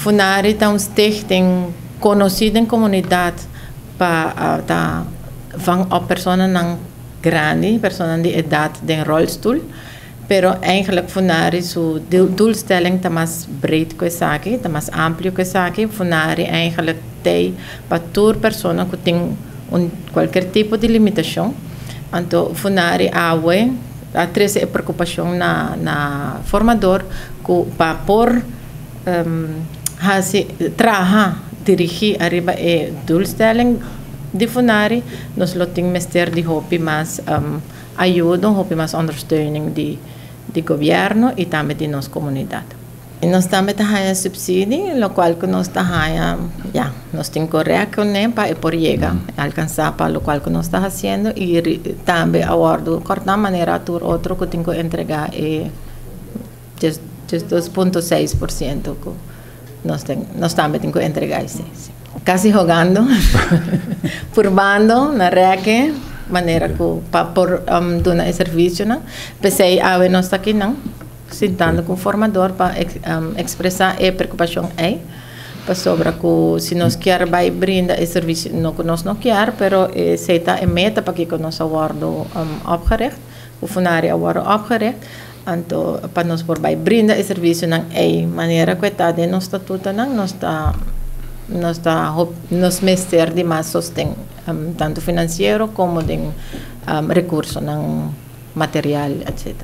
Funari está stichting conhecida em comunidade para van op personen ng grande, personen die idade de rolstoel. Pero eigenlijk Funari su doelstelling está mais breed que essa aqui, está mais amplo que essa aqui. Funari eigenlijk tem para toda pessoa que tem qualquer tipo de limitação. Então Funari a três preocupação na formador para por trabalhar dirigir arriba e doelstelling de Funari, nós lo tem mester de hobby mais ajuda, hobby mais ondersteuning de governo e também de nossa comunidade. E nós também temos subsídio, o qual que nós temos, nós temos correto, né, para por chegar, alcançar para o qual que nós estamos fazendo e também agora de corta maneira tur outro que tem que entregar é just 2.6% que nós também temos que entregar isso. Casi jogando, purbando na reque, maneira que para por dar serviço, né? Pensei nós está aqui não, sentando com o formador para expressar a preocupação para sobre que se nós quer vai brindar esse serviço não que nós não quer, pero se está em meta para que nós aguardo opgericht, o Funari aguardo opgericht. Então, para nós por vai brindar esse serviço não maneira que está de nosso estatuto não nos mester de mais sostém, tanto financeiro como de recurso, material, etc.